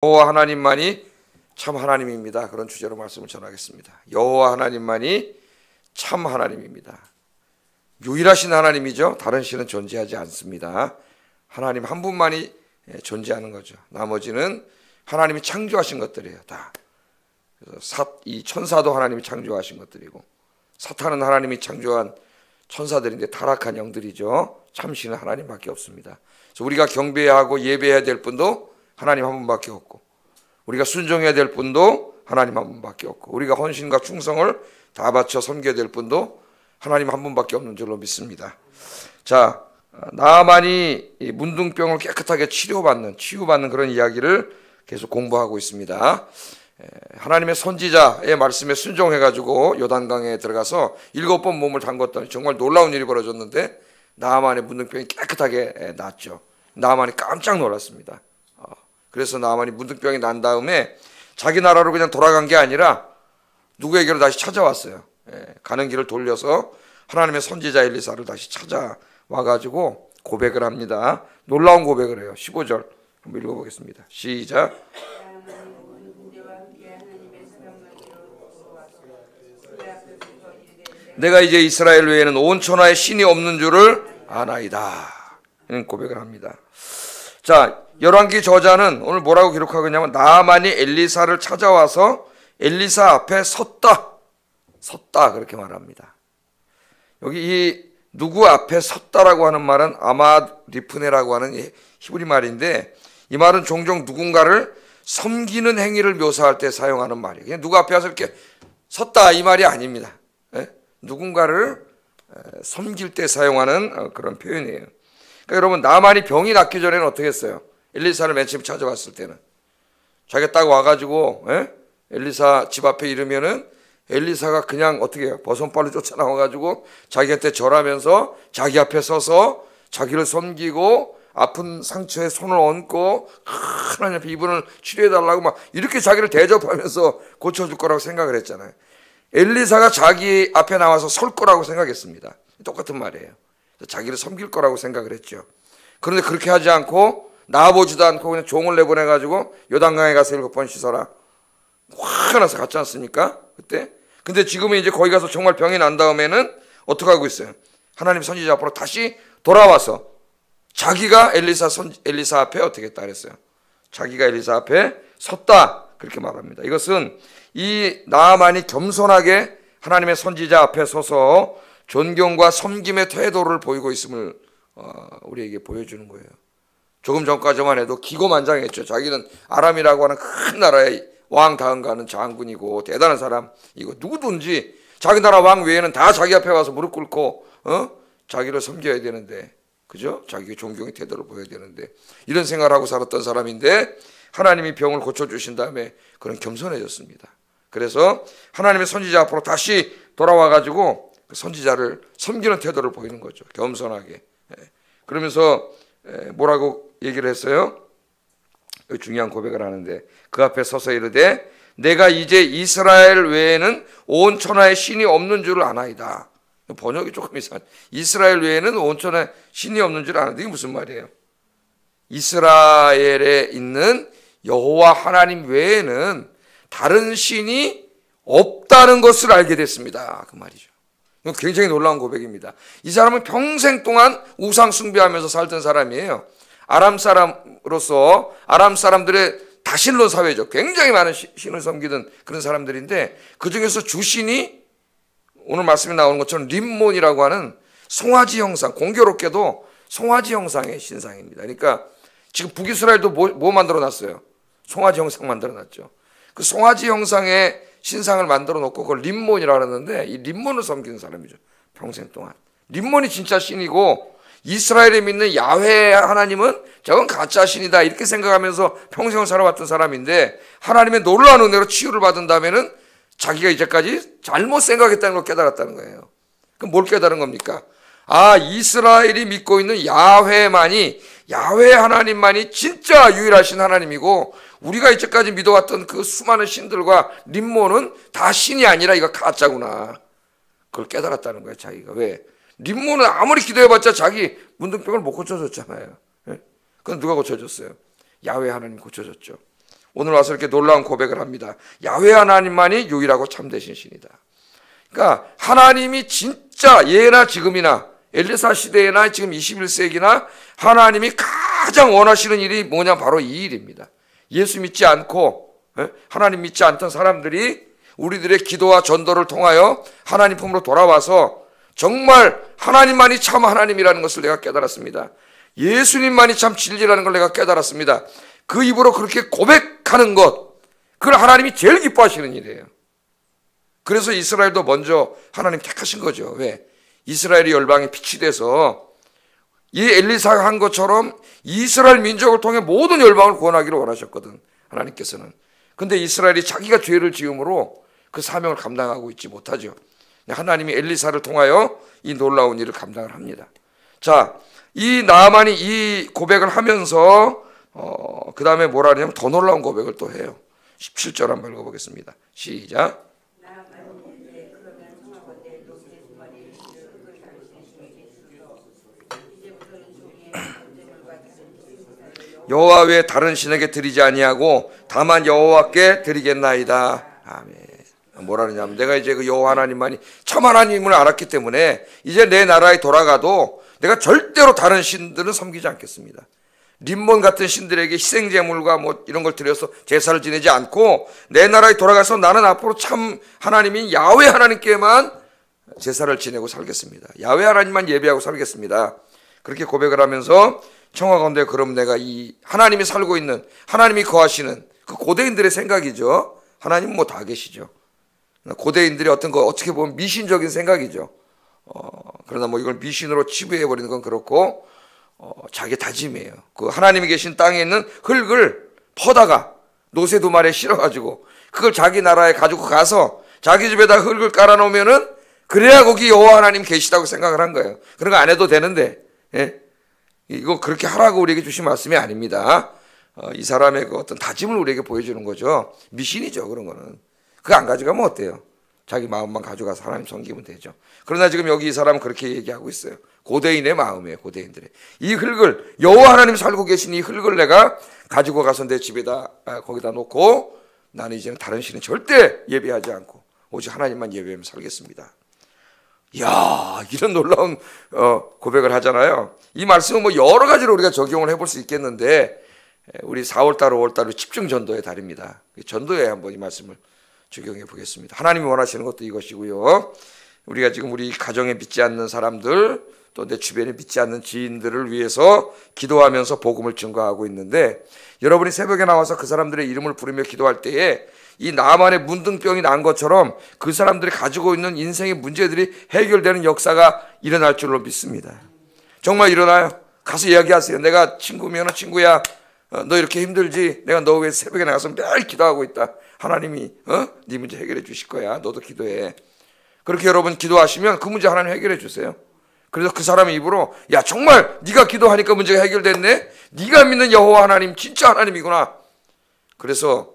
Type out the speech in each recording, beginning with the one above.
여호와 하나님만이 참 하나님입니다. 그런 주제로 말씀을 전하겠습니다. 여호와 하나님만이 참 하나님입니다. 유일하신 하나님이죠. 다른 신은 존재하지 않습니다. 하나님 한 분만이 존재하는 거죠. 나머지는 하나님이 창조하신 것들이에요. 다. 그래서 이 천사도 하나님이 창조하신 것들이고, 사탄은 하나님이 창조한 천사들인데 타락한 영들이죠. 참신은 하나님밖에 없습니다. 그래서 우리가 경배하고 예배해야 될 분도 하나님 한 분밖에 없고, 우리가 순종해야 될 분도 하나님 한 분밖에 없고, 우리가 헌신과 충성을 다 바쳐 섬겨야 될 분도 하나님 한 분밖에 없는 줄로 믿습니다. 자, 나아만이 이 문둥병을 깨끗하게 치유받는 그런 이야기를 계속 공부하고 있습니다. 하나님의 선지자의 말씀에 순종해가지고 요단강에 들어가서 7번 몸을 담궜더니 정말 놀라운 일이 벌어졌는데 나아만의 문둥병이 깨끗하게 낫죠. 나아만이 깜짝 놀랐습니다. 그래서 나아만이 문둥병이 난 다음에 자기 나라로 그냥 돌아간 게 아니라 누구에게로 다시 찾아왔어요. 가는 길을 돌려서 하나님의 선지자 엘리사를 다시 찾아와가지고 고백을 합니다. 놀라운 고백을 해요. 15절 한번 읽어보겠습니다. 시작. 내가 이제 이스라엘 외에는 온 천하에 신이 없는 줄을 아나이다. 이런 고백을 합니다. 자, 열왕기 저자는 오늘 뭐라고 기록하고 있냐면 나아만이 엘리사를 찾아와서 엘리사 앞에 섰다 그렇게 말합니다. 여기 이 누구 앞에 섰다라고 하는 말은 아마리프네라고 하는 히브리 말인데, 이 말은 종종 누군가를 섬기는 행위를 묘사할 때 사용하는 말이에요. 그냥 누구 앞에 와서 이렇게 섰다 이 말이 아닙니다. 누군가를 섬길 때 사용하는 그런 표현이에요. 그러니까 여러분, 나아만이 병이 낫기 전에는 어떻게 했어요? 엘리사를 맨 처음 찾아왔을 때는 자기가 딱 와가지고 엘리사 집 앞에 이르면은 엘리사가 그냥 어떻게 해요? 버선발로 쫓아나와가지고 자기한테 절하면서 자기 앞에 서서 자기를 섬기고 아픈 상처에 손을 얹고 하나님 앞에 이분을 치료해달라고 막 이렇게 자기를 대접하면서 고쳐줄 거라고 생각을 했잖아요. 엘리사가 자기 앞에 나와서 설 거라고 생각했습니다. 똑같은 말이에요. 자기를 섬길 거라고 생각을 했죠. 그런데 그렇게 하지 않고 나와보지도 않고 그냥 종을 내보내가지고 요단강에 가서 7번 씻어라. 화가 나서 갔지 않습니까? 그때. 근데 지금은 이제 거기 가서 정말 병이 난 다음에는 어떻게 하고 있어요? 하나님 선지자 앞으로 다시 돌아와서 자기가 엘리사 앞에 어떻게 했다 그랬어요? 자기가 엘리사 앞에 섰다 그렇게 말합니다. 이것은 이 나아만이 겸손하게 하나님의 선지자 앞에 서서 존경과 섬김의 태도를 보이고 있음을 우리에게 보여주는 거예요. 조금 전까지만 해도 기고만장했죠. 자기는 아람이라고 하는 큰 나라의 왕 다음가는 장군이고 대단한 사람이고, 누구든지 자기 나라 왕 외에는 다 자기 앞에 와서 무릎 꿇고 자기를 섬겨야 되는데, 그죠? 자기의 존경의 태도를 보여야 되는데, 이런 생각을 하고 살았던 사람인데 하나님이 병을 고쳐주신 다음에 그런 겸손해졌습니다. 그래서 하나님의 선지자 앞으로 다시 돌아와가지고 그 선지자를 섬기는 태도를 보이는 거죠. 겸손하게. 그러면서 뭐라고 얘기를 했어요? 중요한 고백을 하는데, 그 앞에 서서 이르되 내가 이제 이스라엘 외에는 온 천하에 신이 없는 줄을 아나이다. 번역이 조금 이상해. 이스라엘 외에는 온 천하에 신이 없는 줄 아는데 이게 무슨 말이에요? 이스라엘에 있는 여호와 하나님 외에는 다른 신이 없다는 것을 알게 됐습니다. 그 말이죠. 이거 굉장히 놀라운 고백입니다. 이 사람은 평생 동안 우상 숭배하면서 살던 사람이에요. 아람 사람으로서 아람 사람들의 다신론 사회죠. 굉장히 많은 신을 섬기던 그런 사람들인데, 그 중에서 주신이 오늘 말씀에 나오는 것처럼 림몬이라고 하는 송아지 형상, 공교롭게도 송아지 형상의 신상입니다. 그러니까 지금 북이스라엘도 뭐 만들어 놨어요? 송아지 형상 만들어 놨죠. 그 송아지 형상의 신상을 만들어 놓고 그걸 림몬이라고 하는데, 이 림몬을 섬기는 사람이죠. 평생 동안. 림몬이 진짜 신이고 이스라엘에 믿는 야훼 하나님은 저건 가짜 신이다 이렇게 생각하면서 평생을 살아왔던 사람인데, 하나님의 놀라운 은혜로 치유를 받은 다음에는 자기가 이제까지 잘못 생각했다는 걸 깨달았다는 거예요. 그럼 뭘 깨달은 겁니까? 아, 이스라엘이 믿고 있는 야훼 하나님만이 진짜 유일하신 하나님이고, 우리가 이제까지 믿어왔던 그 수많은 신들과 림몬은 다 신이 아니라 이거 가짜구나. 그걸 깨달았다는 거예요. 자기가. 왜? 림몬은 아무리 기도해봤자 자기 문둥병을 못 고쳐줬잖아요. 그건 누가 고쳐줬어요? 야훼 하나님 고쳐줬죠. 오늘 와서 이렇게 놀라운 고백을 합니다. 야훼 하나님만이 유일하고 참되신 신이다. 그러니까 하나님이 진짜 예나 지금이나 엘리사 시대나 지금 21세기나 하나님이 가장 원하시는 일이 뭐냐, 바로 이 일입니다. 예수 믿지 않고 하나님 믿지 않던 사람들이 우리들의 기도와 전도를 통하여 하나님 품으로 돌아와서 정말 하나님만이 참 하나님이라는 것을 내가 깨달았습니다. 예수님만이 참 진리라는 걸 내가 깨달았습니다. 그 입으로 그렇게 고백하는 것, 그걸 하나님이 제일 기뻐하시는 일이에요. 그래서 이스라엘도 먼저 하나님 택하신 거죠. 왜? 이스라엘이 열방에 빛이 돼서 이 엘리사가 한 것처럼 이스라엘 민족을 통해 모든 열방을 구원하기를 원하셨거든, 하나님께서는. 근데 이스라엘이 자기가 죄를 지음으로 그 사명을 감당하고 있지 못하죠. 하나님이 엘리사를 통하여 이 놀라운 일을 감당을 합니다. 자, 이 나아만이 이 고백을 하면서 그 다음에 뭐라 하냐면 더 놀라운 고백을 또 해요. 17절 한번 읽어보겠습니다. 시작. 여호와 외에 다른 신에게 드리지 아니하고 다만 여호와께 드리겠나이다. 아멘. 뭐라 그러냐면 내가 이제 그 여호와 하나님만이 참 하나님을 알았기 때문에 이제 내 나라에 돌아가도 내가 절대로 다른 신들은 섬기지 않겠습니다. 림몬 같은 신들에게 희생제물과 뭐 이런 걸 드려서 제사를 지내지 않고 내 나라에 돌아가서 나는 앞으로 참 하나님인 야훼 하나님께만 제사를 지내고 살겠습니다. 야훼 하나님만 예배하고 살겠습니다. 그렇게 고백을 하면서 청하건대 그럼 내가 이 하나님이 살고 있는, 하나님이 거하시는 그 고대인들의 생각이죠. 하나님은 뭐 다 계시죠. 고대인들이 어떤 거 어떻게 보면 미신적인 생각이죠. 그러나 뭐 이걸 미신으로 치부해버리는 건 그렇고 자기 다짐이에요. 그 하나님이 계신 땅에 있는 흙을 퍼다가 노새 두 마리에 실어가지고 그걸 자기 나라에 가지고 가서 자기 집에다 흙을 깔아놓으면은 그래야 거기 여호와 하나님 계시다고 생각을 한 거예요. 그런 거 안 해도 되는데, 예? 이거 그렇게 하라고 우리에게 주신 말씀이 아닙니다. 이 사람의 그 어떤 다짐을 우리에게 보여주는 거죠. 미신이죠, 그런 거는. 그거 안 가져가면 어때요? 자기 마음만 가져가서 하나님 섬기면 되죠. 그러나 지금 여기 이 사람은 그렇게 얘기하고 있어요. 고대인의 마음이에요, 고대인들의. 이 흙을, 여호와 하나님 살고 계신 이 흙을 내가 가지고 가서 내 집에다, 거기다 놓고 나는 이제는 다른 신은 절대 예배하지 않고 오직 하나님만 예배하며 살겠습니다. 이야, 이런 놀라운 고백을 하잖아요. 이 말씀은 뭐 여러 가지로 우리가 적용을 해볼 수 있겠는데 우리 4월달, 5월달은 집중전도의 달입니다. 전도에 한번 이 말씀을 적용해 보겠습니다. 하나님이 원하시는 것도 이것이고요. 우리가 지금 우리 가정에 믿지 않는 사람들, 또 내 주변에 믿지 않는 지인들을 위해서 기도하면서 복음을 증거하고 있는데, 여러분이 새벽에 나와서 그 사람들의 이름을 부르며 기도할 때에 이 나만의 문둥병이 난 것처럼 그 사람들이 가지고 있는 인생의 문제들이 해결되는 역사가 일어날 줄로 믿습니다. 정말 일어나요. 가서 이야기하세요. 내가 친구면 친구야, 너 이렇게 힘들지? 내가 너 위해서 새벽에 나가서 매일 기도하고 있다. 하나님이 네 문제 해결해 주실 거야. 너도 기도해. 그렇게 여러분 기도하시면 그 문제 하나님 해결해 주세요. 그래서 그 사람의 입으로 야, 정말 네가 기도하니까 문제가 해결됐네. 네가 믿는 여호와 하나님 진짜 하나님이구나. 그래서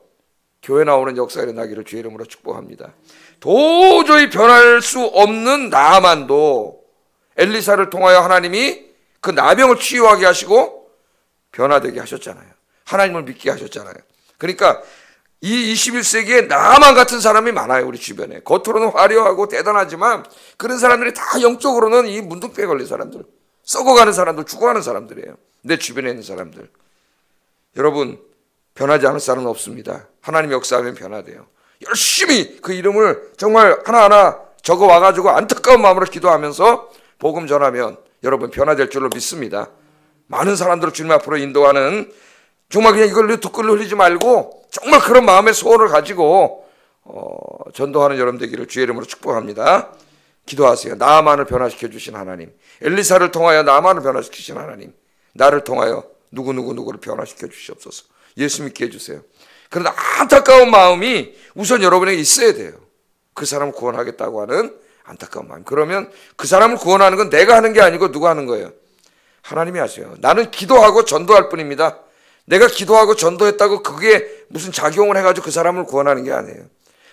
교회 나오는 역사가 일어나기를 주의 이름으로 축복합니다. 도저히 변할 수 없는 나아만도 엘리사를 통하여 하나님이 그 나병을 치유하게 하시고 변화되게 하셨잖아요. 하나님을 믿게 하셨잖아요. 그러니까 이 21세기에 나아만 같은 사람이 많아요, 우리 주변에. 겉으로는 화려하고 대단하지만 그런 사람들이 다 영적으로는 이 문둥병에 걸린 사람들, 썩어가는 사람들, 죽어가는 사람들이에요. 내 주변에 있는 사람들. 여러분, 변하지 않을 사람은 없습니다. 하나님 역사하면 변화돼요. 열심히 그 이름을 정말 하나하나 적어 와가지고 안타까운 마음으로 기도하면서 복음 전하면 여러분 변화될 줄로 믿습니다. 많은 사람들을 주님 앞으로 인도하는, 정말 그냥 이걸 뒷글을 흘리지 말고 정말 그런 마음의 소원을 가지고 전도하는 여러분 되기를 주의 이름으로 축복합니다. 기도하세요. 나아만을 변화시켜 주신 하나님, 엘리사를 통하여 나아만을 변화시키신 하나님, 나를 통하여 누구를 변화시켜 주시옵소서. 예수 믿게 해주세요. 그러나 안타까운 마음이 우선 여러분에게 있어야 돼요. 그 사람을 구원하겠다고 하는 안타까운 마음. 그러면 그 사람을 구원하는 건 내가 하는 게 아니고 누가 하는 거예요? 하나님이 하세요. 나는 기도하고 전도할 뿐입니다. 내가 기도하고 전도했다고 그게 무슨 작용을 해가지고 그 사람을 구원하는 게 아니에요.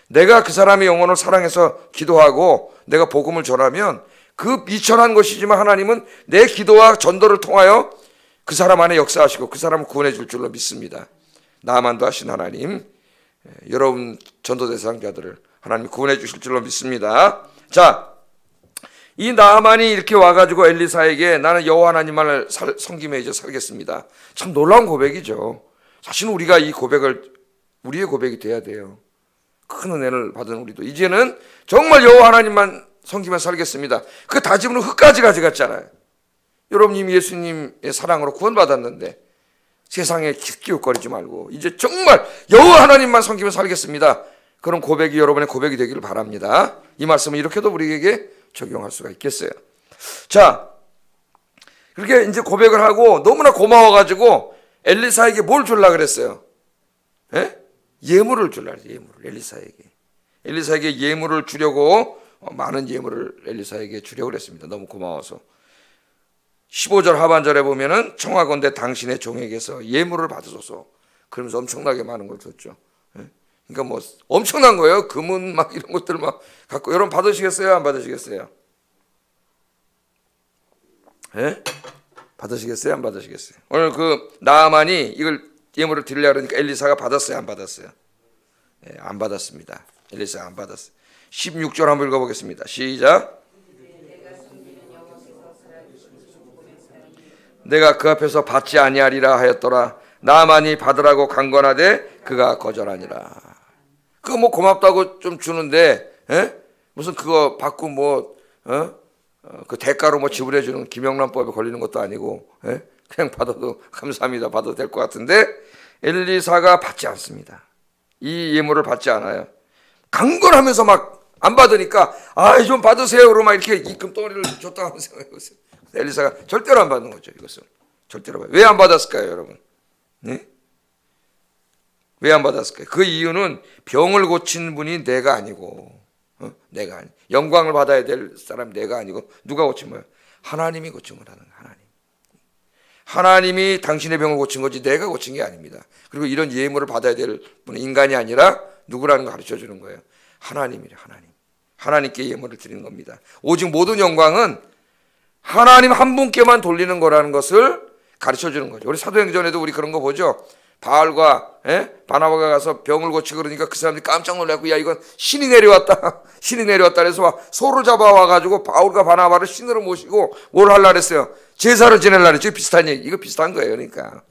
내가 그 사람의 영혼을 사랑해서 기도하고 내가 복음을 전하면 그 미천한 것이지만 하나님은 내 기도와 전도를 통하여 그 사람 안에 역사하시고 그 사람을 구원해 줄 줄로 믿습니다. 나만도 하신 하나님, 여러분 전도 대상자들을 하나님 구원해 주실 줄로 믿습니다. 자, 이 나만이 이렇게 와가지고 엘리사에게 나는 여호와 하나님만을 섬기며 이제 살겠습니다. 참 놀라운 고백이죠. 사실 우리가 이 고백을 우리의 고백이 돼야 돼요. 큰 은혜를 받은 우리도 이제는 정말 여호와 하나님만 섬기며 살겠습니다. 그 다짐으로 흙까지 가져갔잖아요. 여러분 이미 예수님의 사랑으로 구원받았는데 세상에 기웃거리지 말고 이제 정말 여호와 하나님만 섬기며 살겠습니다. 그런 고백이 여러분의 고백이 되기를 바랍니다. 이 말씀은 이렇게도 우리에게 적용할 수가 있겠어요. 자, 그렇게 이제 고백을 하고 너무나 고마워가지고 엘리사에게 뭘 주려고 그랬어요? 예물을 주려고 그랬어요. 예물을 엘리사에게 예물을 주려고 많은 예물을 엘리사에게 주려고 그랬습니다. 너무 고마워서. 15절 하반절에 보면은 청하건대 당신의 종에게서 예물을 받으소서. 그러면서 엄청나게 많은 걸 줬죠. 그러니까 뭐 엄청난 거예요. 금은 막 이런 것들 막 갖고. 여러분 받으시겠어요? 안 받으시겠어요? 받으시겠어요? 안 받으시겠어요? 오늘 그 나아만이 이걸 예물을 드리려고 그러니까 엘리사가 받았어요? 안 받았어요? 안 받았습니다. 엘리사가 안 받았어요. 16절 한번 읽어보겠습니다. 시작. 내가 그 앞에서 받지 아니하리라 하였더라. 나만이 받으라고 강권하되 그가 거절하니라. 그거 뭐 고맙다고 좀 주는데 무슨 그거 받고 뭐 그 대가로 뭐 지불해 주는 김영란법에 걸리는 것도 아니고 그냥 받아도 감사합니다 받아도 될 것 같은데 엘리사가 받지 않습니다. 이 예물을 받지 않아요. 강권하면서 막 안 받으니까 좀 받으세요 그러고 막 이렇게 입금 덩어리를 줬다 하면서 엘리사가 절대로 안 받는 거죠. 이것은 절대로. 왜 안 받았을까요 여러분? 왜 안 받았을까요? 그 이유는 병을 고친 분이 내가 아니고 내가 아니. 영광을 받아야 될 사람 내가 아니고 누가 고친 거예요? 하나님이 고친 거라는 거예요. 하나님이 당신의 병을 고친 거지 내가 고친 게 아닙니다. 그리고 이런 예물을 받아야 될 분은 인간이 아니라 누구라는 걸 가르쳐 주는 거예요. 하나님이래. 하나님께 예물을 드리는 겁니다. 오직 모든 영광은 하나님 한 분께만 돌리는 거라는 것을 가르쳐 주는 거죠. 우리 사도행전에도 우리 그런 거 보죠. 바알과 바나바가 가서 병을 고치고 그러니까 그 사람들이 깜짝 놀랐고 야 이건 신이 내려왔다. 신이 내려왔다 그래서 막 소를 잡아와가지고 바울과 바나바를 신으로 모시고 뭘 하려고 그랬어요? 제사를 지내려고 그랬죠. 비슷한 얘기. 이거 비슷한 거예요. 그러니까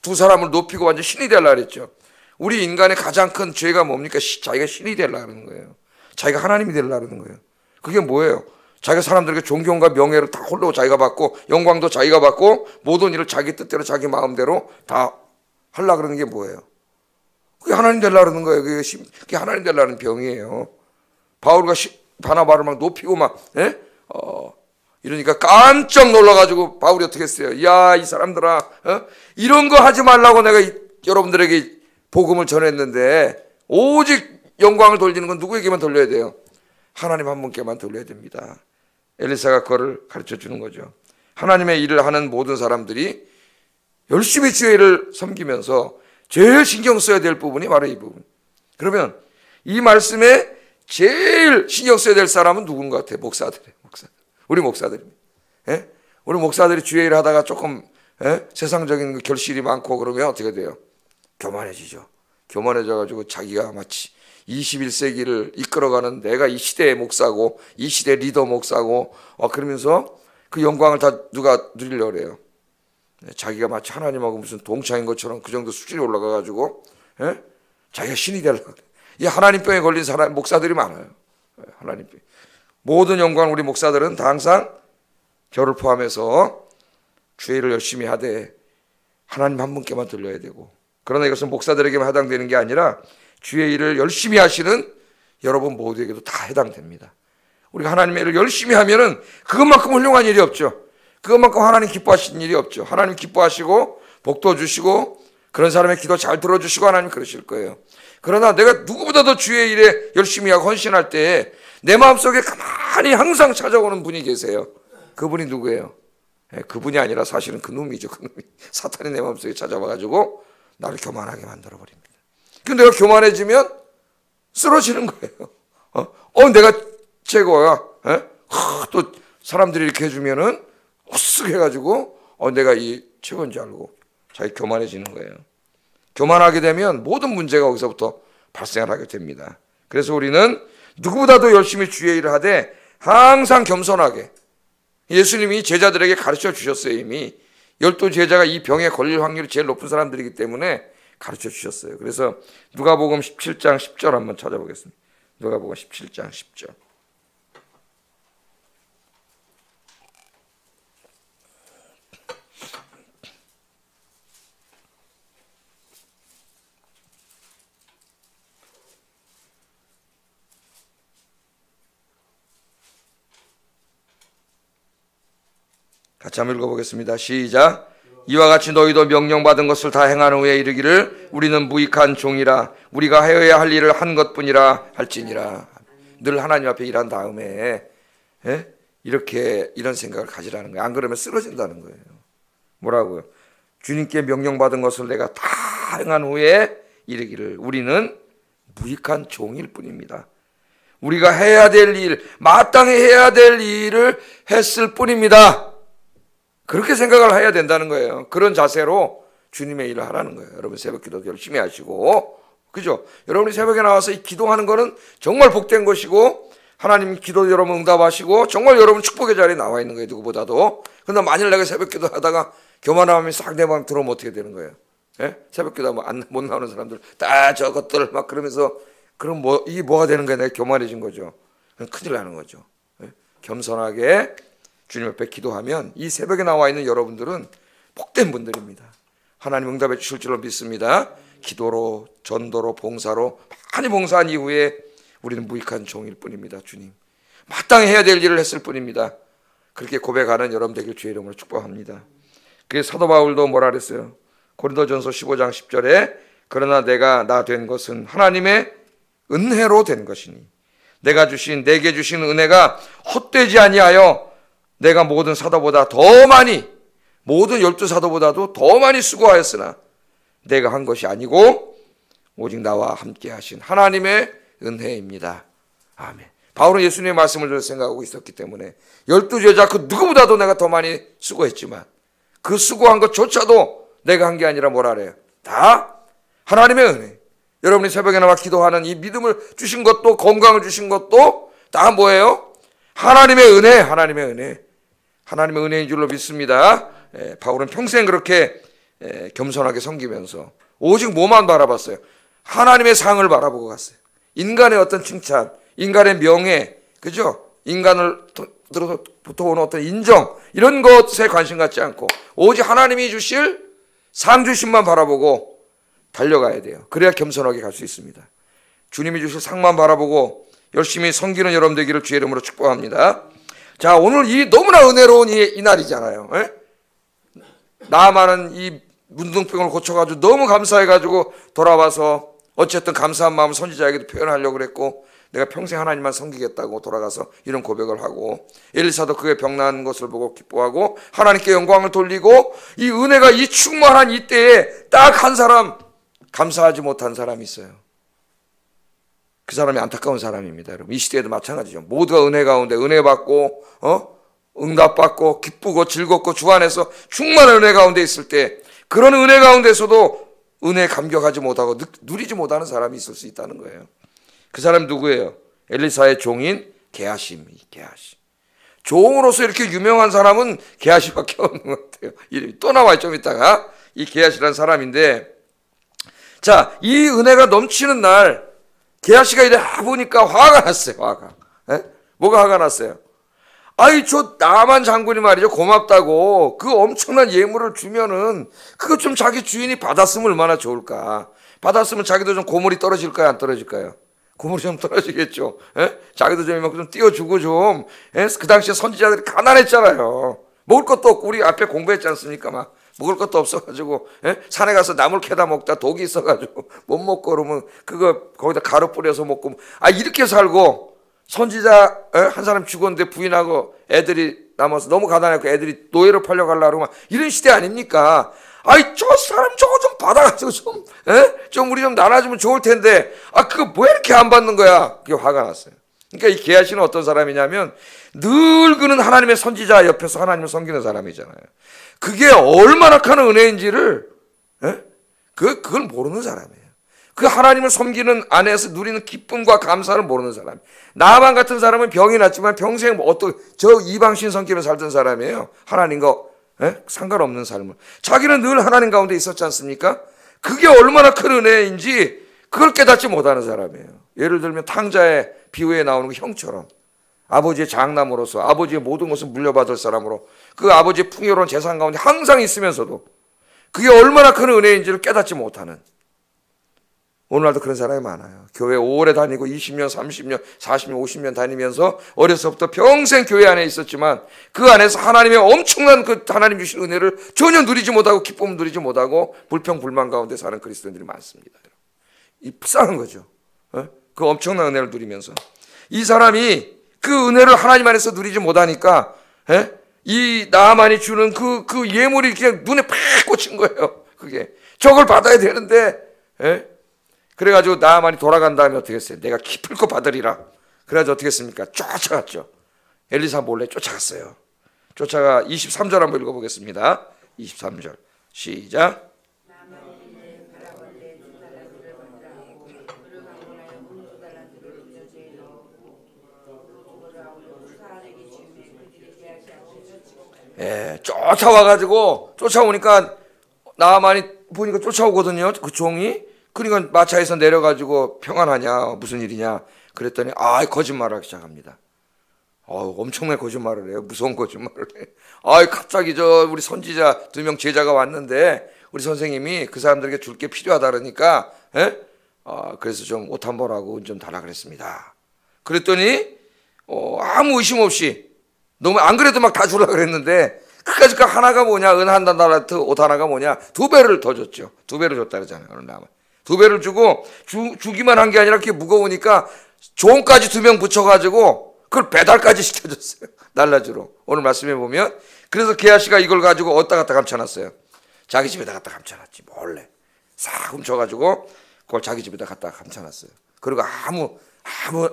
두 사람을 높이고 완전 신이 되려고 그랬죠. 우리 인간의 가장 큰 죄가 뭡니까? 자기가 신이 되려고 그러는 거예요. 자기가 하나님이 되려고 그러는 거예요. 그게 뭐예요? 자기가 사람들에게 존경과 명예를 다 홀로 자기가 받고 영광도 자기가 받고 모든 일을 자기 뜻대로 자기 마음대로 다 하려고 그러는 게 뭐예요? 그게 하나님 되려고 그러는 거예요. 그게 하나님 되려는 병이에요. 바울과 바나바를 막 높이고 막 이러니까 깜짝 놀라가지고 바울이 어떻게 했어요? 야, 이 사람들아 이런 거 하지 말라고 내가 여러분들에게 복음을 전했는데 오직 영광을 돌리는 건 누구에게만 돌려야 돼요? 하나님 한 분께만 돌려야 됩니다. 엘리사가 그거를 가르쳐 주는 거죠. 하나님의 일을 하는 모든 사람들이 열심히 주의 일을 섬기면서 제일 신경 써야 될 부분이 바로 이 부분. 그러면 이 말씀에 제일 신경 써야 될 사람은 누군 것 같아요? 목사들이에요. 우리 목사들입니다. 우리 목사들이 주의 일을 하다가 조금 세상적인 결실이 많고 그러면 어떻게 돼요? 교만해지죠. 교만해져가지고 자기가 마치 21세기를 이끌어가는 내가 이 시대의 목사고 이 시대 리더 목사고 그러면서 그 영광을 다 누가 누리려고 그래요. 자기가 마치 하나님하고 무슨 동창인 것처럼 그 정도 수준이 올라가가지고 자기가 신이 되려고 그래. 이 하나님병에 걸린 사람 목사들이 많아요. 하나님병. 모든 영광을 우리 목사들은 다 항상 저를 포함해서 주의 일을 열심히 하되 하나님 한 분께만 들려야 되고 그러나 이것은 목사들에게만 해당되는 게 아니라 주의 일을 열심히 하시는 여러분 모두에게도 다 해당됩니다. 우리가 하나님의 일을 열심히 하면은 그것만큼 훌륭한 일이 없죠. 그것만큼 하나님 기뻐하시는 일이 없죠. 하나님 기뻐하시고 복도 주시고 그런 사람의 기도 잘 들어주시고 하나님 그러실 거예요. 그러나 내가 누구보다도 주의 일에 열심히 하고 헌신할 때에 내 마음속에 가만히 항상 찾아오는 분이 계세요. 그분이 누구예요? 그분이 아니라 사실은 그놈이죠. 그놈이 사탄이 내 마음속에 찾아와가지고 나를 교만하게 만들어버립니다. 근데 내가 교만해지면 쓰러지는 거예요. 내가 최고야. 또 사람들이 이렇게 해주면은 쓱 해가지고 내가 이 최고인 줄 알고 자기 교만해지는 거예요. 교만하게 되면 모든 문제가 거기서부터 발생을 하게 됩니다. 그래서 우리는 누구보다도 열심히 주의 일을 하되 항상 겸손하게, 예수님이 제자들에게 가르쳐 주셨어요. 이미 12 제자가 이 병에 걸릴 확률이 제일 높은 사람들이기 때문에 가르쳐 주셨어요. 그래서 누가복음 17장 10절 한번 찾아보겠습니다. 누가복음 17장 10절. 같이 한번 읽어보겠습니다. 시작. 이와 같이 너희도 명령받은 것을 다 행한 후에 이르기를 우리는 무익한 종이라 우리가 하여야 할 일을 한 것뿐이라 할지니라. 늘 하나님 앞에 일한 다음에 이렇게 이런 생각을 가지라는 거예요. 안 그러면 쓰러진다는 거예요. 뭐라고요? 주님께 명령받은 것을 내가 다 행한 후에 이르기를 우리는 무익한 종일 뿐입니다. 우리가 해야 될 일, 마땅히 해야 될 일을 했을 뿐입니다. 그렇게 생각을 해야 된다는 거예요. 그런 자세로 주님의 일을 하라는 거예요. 여러분 새벽 기도 열심히 하시고, 그죠? 여러분이 새벽에 나와서 이 기도하는 거는 정말 복된 것이고, 하나님 기도 여러분 응답하시고, 정말 여러분 축복의 자리에 나와 있는 거예요. 누구보다도. 그런데 만일 내가 새벽 기도 하다가 교만함이 싹 내 마음에 들어오면 어떻게 되는 거예요? 새벽 기도 못 나오는 사람들 다 저것들 막 그러면서, 그럼 이게 뭐가 되는 거야? 내가 교만해진 거죠. 큰일 나는 거죠. 겸손하게 주님 앞에 기도하면 이 새벽에 나와 있는 여러분들은 복된 분들입니다. 하나님 응답해 주실 줄로 믿습니다. 기도로, 전도로, 봉사로 많이 봉사한 이후에 우리는 무익한 종일 뿐입니다. 주님, 마땅히 해야 될 일을 했을 뿐입니다. 그렇게 고백하는 여러분 되길 주의 이름으로 축복합니다. 그래서 사도 바울도 뭐라 그랬어요? 고린도전서 15장 10절에 그러나 내가 나 된 것은 하나님의 은혜로 된 것이니 내게 주신 은혜가 헛되지 아니하여 내가 모든 사도보다 더 많이, 모든 12 사도보다도 더 많이 수고하였으나 내가 한 것이 아니고 오직 나와 함께 하신 하나님의 은혜입니다. 아멘. 바울은 예수님의 말씀을 생각하고 있었기 때문에 12 제자 그 누구보다도 내가 더 많이 수고했지만 그 수고한 것조차도 내가 한 게 아니라 뭐라 그래요? 다 하나님의 은혜. 여러분이 새벽에 나와 기도하는 이 믿음을 주신 것도, 건강을 주신 것도 다 뭐예요? 하나님의 은혜, 하나님의 은혜. 하나님의 은혜인 줄로 믿습니다. 바울은 평생 그렇게 겸손하게 섬기면서 오직 뭐만 바라봤어요? 하나님의 상을 바라보고 갔어요. 인간의 어떤 칭찬, 인간의 명예, 그죠? 인간으로부터 오는 어떤 인정, 이런 것에 관심 갖지 않고 오직 하나님이 주실 상 주심만 바라보고 달려가야 돼요. 그래야 겸손하게 갈 수 있습니다. 주님이 주실 상만 바라보고 열심히 섬기는 여러분 되기를 주의 이름으로 축복합니다. 자, 오늘 이 너무나 은혜로운 이 날이잖아요. 나아만은 이 문둥병을 고쳐가지고 너무 감사해가지고 돌아와서 어쨌든 감사한 마음을 선지자에게도 표현하려고 그랬고, 내가 평생 하나님만 섬기겠다고 돌아가서 이런 고백을 하고, 엘리사도 그의 병난 것을 보고 기뻐하고 하나님께 영광을 돌리고, 이 은혜가 이 충만한 이때에 딱 한 사람, 감사하지 못한 사람이 있어요. 그 사람이 안타까운 사람입니다. 여러분, 이 시대에도 마찬가지죠. 모두가 은혜 가운데 은혜 받고 응답받고 기쁘고 즐겁고 주 안에서 충만한 은혜 가운데 있을 때, 그런 은혜 가운데서도 은혜에 감격하지 못하고 누리지 못하는 사람이 있을 수 있다는 거예요. 그 사람이 누구예요? 엘리사의 종인 게하시입니다. 게하시. 종으로서 이렇게 유명한 사람은 게하시밖에 없는 것 같아요. 이름이 또 나와요. 좀 이따가. 이 게하시라는 사람인데, 자, 이 은혜가 넘치는 날 게하시가 이래 보니까 화가 났어요. 화가. 뭐가 화가 났어요? 아이, 저 나만 장군이 말이죠, 고맙다고 그 엄청난 예물을 주면은 그거 좀 자기 주인이 받았으면 얼마나 좋을까. 받았으면 자기도 좀 고물이 떨어질까요, 안 떨어질까요? 고물이 좀 떨어지겠죠. 자기도 좀 이만큼 좀 띄워주고 좀. 그 당시에 선지자들이 가난했잖아요. 먹을 것도 없고, 우리 앞에 공부했지 않습니까? 막 먹을 것도 없어가지고 산에 가서 나물 캐다 먹다 독이 있어가지고 못 먹고, 그러면 그거 거기다 가루 뿌려서 먹고, 이렇게 살고, 선지자 한 사람 죽었는데 부인하고 애들이 남아서 너무 가난했고 애들이 노예로 팔려가려고 그러면 이런 시대 아닙니까? 아이, 저 사람 저거 좀 받아가지고 좀 우리 좀 나눠주면 좋을 텐데, 그거 왜 이렇게 안 받는 거야? 그게 화가 났어요. 그러니까 이 게하시는 어떤 사람이냐면 늘 그는 하나님의 선지자 옆에서 하나님을 섬기는 사람이잖아요. 그게 얼마나 큰 은혜인지를 그걸 모르는 사람이에요. 그 하나님을 섬기는 안에서 누리는 기쁨과 감사를 모르는 사람. 나만 같은 사람은 병이 났지만 평생 저 이방신 성격을 살던 사람이에요. 하나님과 상관없는 삶을. 자기는 늘 하나님 가운데 있었지 않습니까? 그게 얼마나 큰 은혜인지 그걸 깨닫지 못하는 사람이에요. 예를 들면 탕자의 비유에 나오는 그 형처럼 아버지의 장남으로서 아버지의 모든 것을 물려받을 사람으로 그 아버지의 풍요로운 재산 가운데 항상 있으면서도 그게 얼마나 큰 은혜인지를 깨닫지 못하는, 오늘날도 그런 사람이 많아요. 교회 오래 다니고 20년, 30년, 40년, 50년 다니면서 어려서부터 평생 교회 안에 있었지만 그 안에서 하나님의 엄청난 그 하나님 주신 은혜를 전혀 누리지 못하고 기쁨을 누리지 못하고 불평불만 가운데 사는 그리스도인들이 많습니다. 이 불쌍한 거죠. 그 엄청난 은혜를 누리면서 이 사람이 그 은혜를 하나님 안에서 누리지 못하니까 이 나만이 주는 그 예물이 그냥 눈에 팍 꽂힌 거예요. 그게 저걸 받아야 되는데 그래가지고 나만이 돌아간 다음에 어떻게 했어요? 내가 기필코 받으리라. 그래가지고 어떻게 했습니까? 쫓아갔죠. 엘리사 몰래 쫓아갔어요. 쫓아가 23절 한번 읽어보겠습니다. 23절 시작. 쫓아오니까 나만이 보니까 쫓아오거든요. 그 종이. 그러니까 마차에서 내려가지고 평안하냐 무슨 일이냐 그랬더니 거짓말을 하기 시작합니다. 엄청나게 거짓말을 해요. 무서운 거짓말을 해. 갑자기 우리 선지자 2명 제자가 왔는데 우리 선생님이 그 사람들에게 줄 게 필요하다 그러니까 그래서 좀 옷 한 벌하고 좀 달라 그랬습니다. 그랬더니 아무 의심 없이 너무 안 그래도 막 다 주려고 그랬는데 끝까지 그 하나가 뭐냐, 은 한 달란트 옷 하나가 뭐냐, 2배를 더 줬죠. 2배를 줬다 그러잖아요. 오늘 나만 2배를 주고 주기만 한 게 아니라 그게 무거우니까 종까지 2명 붙여가지고 그걸 배달까지 시켜줬어요. 날라주로. 오늘 말씀해 보면 그래서 게하시가 이걸 가지고 어디다 갖다 감춰놨어요. 자기 집에다 갖다 감춰놨지. 몰래 싹 훔쳐가지고 그걸 자기 집에다 갖다 감춰놨어요. 그리고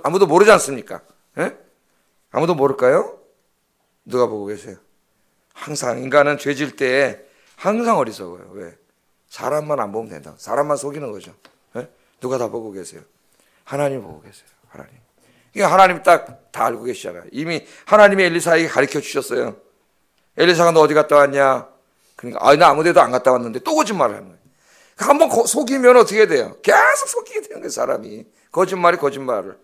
아무도 모르지 않습니까? 아무도 모를까요? 누가 보고 계세요? 항상 인간은 죄질 때 항상 어리석어요. 왜? 사람만 안 보면 된다. 사람만 속이는 거죠. 누가 다 보고 계세요? 하나님 보고 계세요. 하나님. 이게 하나님이 다 알고 계시잖아요. 이미 하나님이 엘리사에게 가르쳐 주셨어요. 엘리사가 너 어디 갔다 왔냐? 그러니까 나 아무 데도 안 갔다 왔는데 또 거짓말을 하는 거예요. 한번 속이면 어떻게 돼요? 계속 속이게 되는 거예요. 사람이. 거짓말을.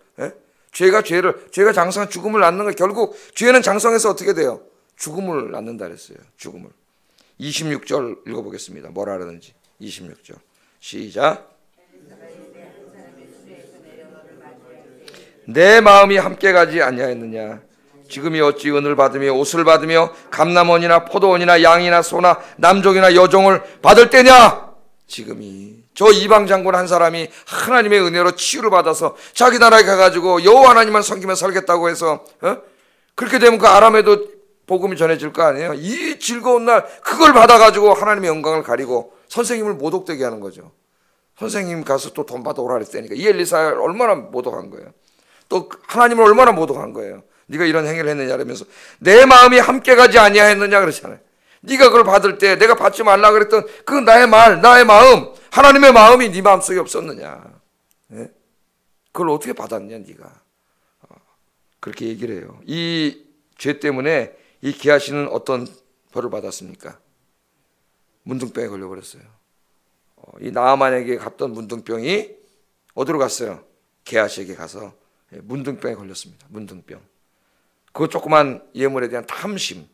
죄가 장성한 죽음을 낳는 거예요. 결국 죄는 장성해서 어떻게 돼요? 죽음을 낳는다 그랬어요. 죽음을. 26절 읽어보겠습니다. 뭐라 그러는지. 26절 시작. 내 마음이 함께 가지 아니하였느냐. 지금이 어찌 은을 받으며 옷을 받으며 감람원이나 포도원이나 양이나 소나 남종이나 여종을 받을 때냐. 지금이 저 이방 장군 한 사람이 하나님의 은혜로 치유를 받아서 자기 나라에 가가지고 여호와 하나님만 섬기며 살겠다고 해서 그렇게 되면 그 아람에도 복음이 전해질 거 아니에요. 이 즐거운 날 그걸 받아가지고 하나님의 영광을 가리고 선생님을 모독되게 하는 거죠. 선생님 가서 또 돈 받아 오라 그랬다니까. 이 엘리사 얼마나 모독한 거예요. 또 하나님을 얼마나 모독한 거예요. 네가 이런 행위를 했느냐 그러면서 내 마음이 함께 가지 아니하였느냐 그러잖아요. 네가 그걸 받을 때 내가 받지 말라 그랬던 그 나의 마음, 하나님의 마음이 네 마음속에 없었느냐. 그걸 어떻게 받았냐 네가. 그렇게 얘기를 해요. 이 죄 때문에 이 게하시는 어떤 벌을 받았습니까? 문둥병에 걸려버렸어요. 이 나아만에게 갔던 문둥병이 어디로 갔어요? 게하시에게 가서 문둥병에 걸렸습니다. 문둥병. 그 조그만 예물에 대한 탐심.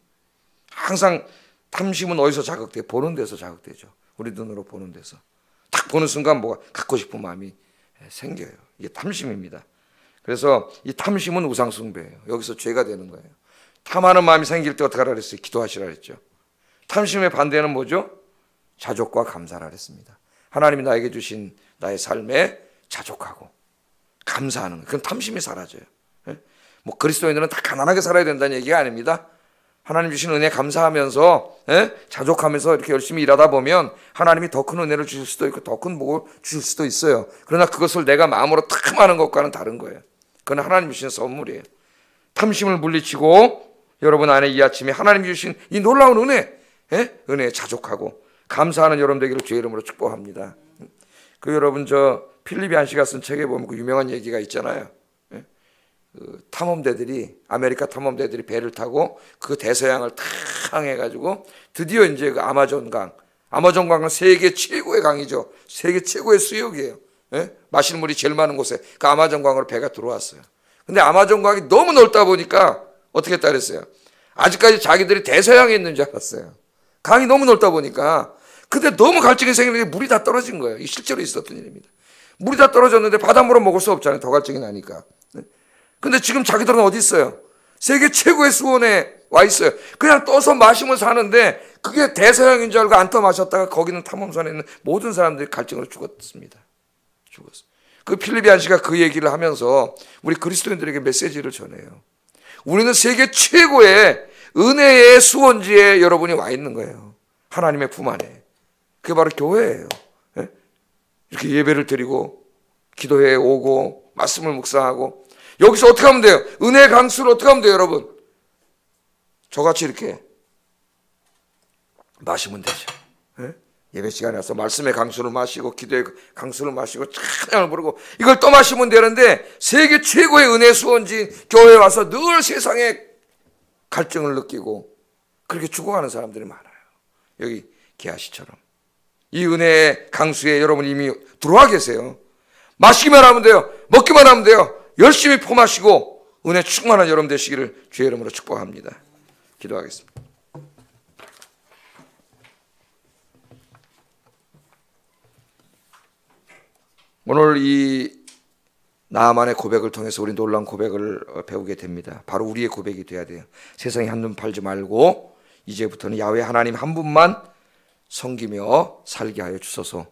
항상 탐심은 어디서 자극돼요? 보는 데서 자극되죠. 우리 눈으로 보는 데서. 딱 보는 순간 뭐가 갖고 싶은 마음이 생겨요. 이게 탐심입니다. 그래서 이 탐심은 우상숭배예요. 여기서 죄가 되는 거예요. 탐하는 마음이 생길 때 어떻게 하라 그랬어요? 기도하시라 그랬죠. 탐심의 반대는 뭐죠? 자족과 감사라 그랬습니다. 하나님이 나에게 주신 나의 삶에 자족하고 감사하는 거예요. 그럼 탐심이 사라져요. 뭐 그리스도인들은 다 가난하게 살아야 된다는 얘기가 아닙니다. 하나님 주신 은혜 감사하면서 자족하면서 이렇게 열심히 일하다 보면 하나님이 더 큰 은혜를 주실 수도 있고 더 큰 복을 주실 수도 있어요. 그러나 그것을 내가 마음으로 탐하는 것과는 다른 거예요. 그건 하나님 주신 선물이에요. 탐심을 물리치고 여러분 안에 이 아침에 하나님 주신 이 놀라운 은혜에 자족하고 감사하는 여러분 되기를 주의 이름으로 축복합니다. 그 여러분 저 필립 얀시가 쓴 책에 보면 그 유명한 얘기가 있잖아요. 그 탐험대들이 아메리카 탐험대들이 배를 타고 그 대서양을 탁 해가지고 드디어 이제 그 아마존강은 세계 최고의 강이죠. 세계 최고의 수역이에요. 마실 물이 제일 많은 곳에 그 아마존강으로 배가 들어왔어요. 근데 아마존강이 너무 넓다 보니까 어떻게 했다 그랬어요? 아직까지 자기들이 대서양에 있는 줄 알았어요. 강이 너무 넓다 보니까. 근데 너무 갈증이 생기는데 물이 다 떨어진 거예요. 이 실제로 있었던 일입니다. 물이 다 떨어졌는데 바닷물은 먹을 수 없잖아요. 더 갈증이 나니까. 근데 지금 자기들은 어디 있어요? 세계 최고의 수원에 와 있어요. 그냥 떠서 마시면 사는데 그게 대서양인 줄 알고 안 떠 마셨다가 거기는 탐험선에 있는 모든 사람들이 갈증으로 죽었습니다. 죽었어요. 그 필립 얀시가 그 얘기를 하면서 우리 그리스도인들에게 메시지를 전해요. 우리는 세계 최고의 은혜의 수원지에 여러분이 와 있는 거예요. 하나님의 품 안에. 그게 바로 교회예요. 이렇게 예배를 드리고 기도회에 오고 말씀을 묵상하고 여기서 어떻게 하면 돼요? 은혜의 강수를 어떻게 하면 돼요, 여러분? 저같이 이렇게 마시면 되죠. 예배 시간에 와서 말씀의 강수를 마시고 기도의 강수를 마시고 찬양을 부르고 이걸 또 마시면 되는데 세계 최고의 은혜 수원지 교회에 와서 늘 세상에 갈증을 느끼고 그렇게 죽어가는 사람들이 많아요. 여기 게하시처럼 이 은혜의 강수에 여러분 이미 들어와 계세요. 마시기만 하면 돼요. 먹기만 하면 돼요. 열심히 포마시고 은혜 충만한 여러분 되시기를 주의 이름으로 축복합니다. 기도하겠습니다. 오늘 이 나만의 고백을 통해서 우리 놀라운 고백을 배우게 됩니다. 바로 우리의 고백이 돼야 돼요. 세상에 한눈 팔지 말고 이제부터는 야훼 하나님 한 분만 섬기며 살게 하여 주소서.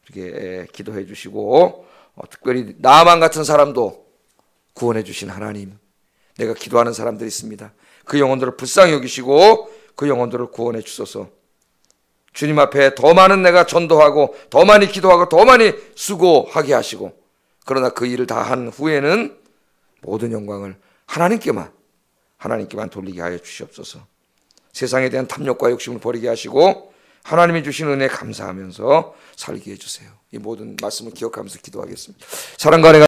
이렇게 기도해 주시고 특별히 나만 같은 사람도 구원해 주신 하나님, 내가 기도하는 사람들이 있습니다. 그 영혼들을 불쌍히 여기시고 그 영혼들을 구원해 주소서. 주님 앞에 더 많은 내가 전도하고 더 많이 기도하고 더 많이 수고하게 하시고 그러나 그 일을 다 한 후에는 모든 영광을 하나님께만 돌리게 하여 주시옵소서. 세상에 대한 탐욕과 욕심을 버리게 하시고 하나님이 주신 은혜 감사하면서 살게 해주세요. 이 모든 말씀을 기억하면서 기도하겠습니다. 사랑과 은혜가